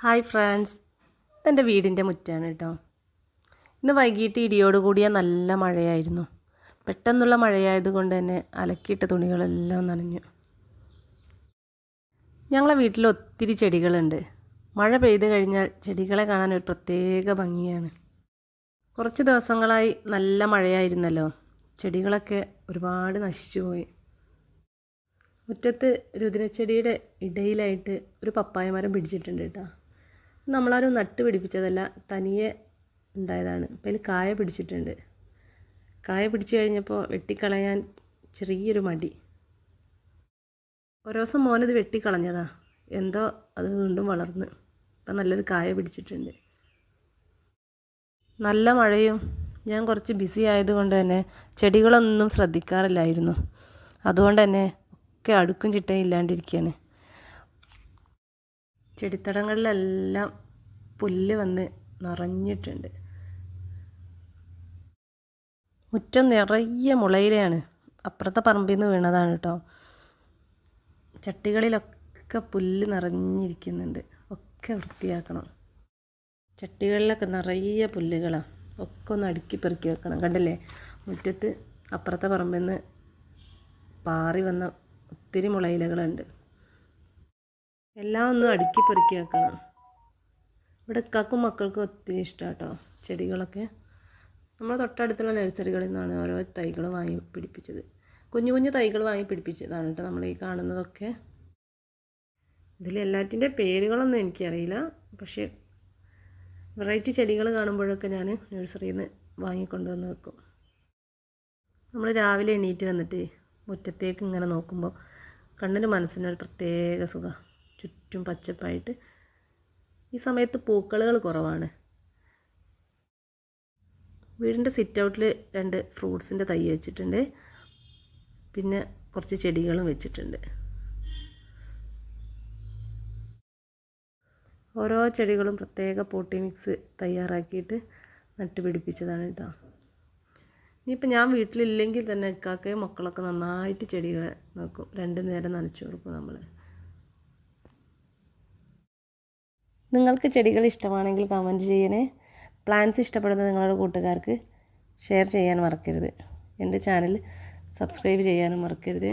Hi friends, ഇതെൻ്റെ വീടിൻ്റെ മുറ്റാണ് കേട്ടോ. ഇന്ന് വൈകിട്ട് ഇടിയോട് കൂടിയ നല്ല മഴയായിരുന്നു. പെട്ടെന്നുള്ള മഴയായതുകൊണ്ട് തന്നെ അലക്കിയിട്ട തുണികളെല്ലാം നനഞ്ഞു. ഞങ്ങളെ വീട്ടിൽ ഒത്തിരി ചെടികളുണ്ട്. മഴ പെയ്തു കഴിഞ്ഞാൽ ചെടികളെ കാണാൻ ഒരു പ്രത്യേക ഭംഗിയാണ്. കുറച്ച് ദിവസങ്ങളായി നല്ല മഴയായിരുന്നല്ലോ. ചെടികളൊക്കെ ഒരുപാട് നശിച്ചുപോയി. മുറ്റത്ത് രുദ്രച്ചെടിയുടെ ഇടയിലായിട്ട് ഒരു പപ്പായ മരം പിടിച്ചിട്ടുണ്ട് കേട്ടോ. നമ്മളാരും നട്ട് പിടിപ്പിച്ചതല്ല, തനിയെ ഉണ്ടായതാണ്. അപ്പോൾ അതിൽ കായ പിടിച്ചിട്ടുണ്ട്. കായ പിടിച്ചു കഴിഞ്ഞപ്പോൾ വെട്ടിക്കളയാൻ ചെറിയൊരു മടി. ഒരു ദിവസം മോനത് വെട്ടിക്കളഞ്ഞതാ. എന്തോ അത് വീണ്ടും വളർന്ന് ഇപ്പം നല്ലൊരു കായ പിടിച്ചിട്ടുണ്ട്. നല്ല മഴയും ഞാൻ കുറച്ച് ബിസി ആയതുകൊണ്ട് തന്നെ ചെടികളൊന്നും ശ്രദ്ധിക്കാറില്ലായിരുന്നു. അതുകൊണ്ട് തന്നെ ഒക്കെ അടുക്കും ചിട്ടയും ഇല്ലാണ്ടിരിക്കുകയാണ്. ചെടിത്തടങ്ങളിലെല്ലാം പുല്ല് വന്ന് നിറഞ്ഞിട്ടുണ്ട്. മുറ്റം നിറയെ മുളയിലയാണ്. അപ്പുറത്തെ പറമ്പിൽ നിന്ന് വീണതാണ് കേട്ടോ. ചട്ടികളിലൊക്കെ പുല്ല് നിറഞ്ഞിരിക്കുന്നുണ്ട്. ഒക്കെ വൃത്തിയാക്കണം. ചട്ടികളിലൊക്കെ നിറയെ പുല്ലുകളാണ്. ഒക്കെ ഒന്ന് അടുക്കി പെറുക്കി വെക്കണം. കണ്ടില്ലേ, മുറ്റത്ത് അപ്പുറത്തെ പറമ്പിൽ നിന്ന് പാറി വന്ന ഒത്തിരി മുളയിലകളുണ്ട്. എല്ലാം ഒന്നും അടുക്കി പെറുക്കി വെക്കണം. ഇവിടെ ഇക്കാക്കും മക്കൾക്കും ഒത്തിരി ഇഷ്ടമാണ് കേട്ടോ ചെടികളൊക്കെ. നമ്മൾ തൊട്ടടുത്തുള്ള നഴ്സറികളിൽ നിന്നാണ് ഓരോ തൈകൾ വാങ്ങി പിടിപ്പിച്ചത്. കുഞ്ഞു കുഞ്ഞു തൈകൾ വാങ്ങി പിടിപ്പിച്ചതാണ് കേട്ടോ നമ്മൾ ഈ കാണുന്നതൊക്കെ. ഇതിലെല്ലാറ്റിൻ്റെ പേരുകളൊന്നും എനിക്കറിയില്ല. പക്ഷേ വെറൈറ്റി ചെടികൾ കാണുമ്പോഴൊക്കെ ഞാൻ നഴ്സറിയിൽ നിന്ന് വാങ്ങിക്കൊണ്ടുവന്ന് വെക്കും. നമ്മൾ രാവിലെ എണീറ്റ് വന്നിട്ട് മുറ്റത്തേക്ക് ഇങ്ങനെ നോക്കുമ്പോൾ കണ്ണിന് മനസ്സിനൊരു പ്രത്യേക സുഖം. ചുറ്റും പച്ചപ്പായിട്ട്. ഈ സമയത്ത് പൂക്കളുകൾ കുറവാണ്. വീടിൻ്റെ സിറ്റ് ഔട്ടിൽ 2 ഫ്രൂട്ട്സിൻ്റെ തൈ വെച്ചിട്ടുണ്ട്. പിന്നെ കുറച്ച് ചെടികളും വെച്ചിട്ടുണ്ട്. ഓരോ ചെടികളും പ്രത്യേക പോട്ടി മിക്സ് തയ്യാറാക്കിയിട്ട് നട്ടുപിടിപ്പിച്ചതാണ് കേട്ടോ. ഇനിയിപ്പോൾ ഞാൻ വീട്ടിലില്ലെങ്കിൽ തന്നെ ഇക്കാക്കയും മക്കളൊക്കെ നന്നായിട്ട് ചെടികളെ നോക്കും. 2 നേരം നനച്ചു കൊടുക്കും നമ്മൾ. നിങ്ങൾക്ക് ചെടികൾ ഇഷ്ടമാണെങ്കിൽ കമൻറ്റ് ചെയ്യണേ. പ്ലാന്റ്സ് ഇഷ്ടപ്പെടുന്ന നിങ്ങളുടെ കൂട്ടുകാർക്ക് ഷെയർ ചെയ്യാൻ മറക്കരുത്. എൻ്റെ ചാനൽ സബ്സ്ക്രൈബ് ചെയ്യാനും മറക്കരുത്.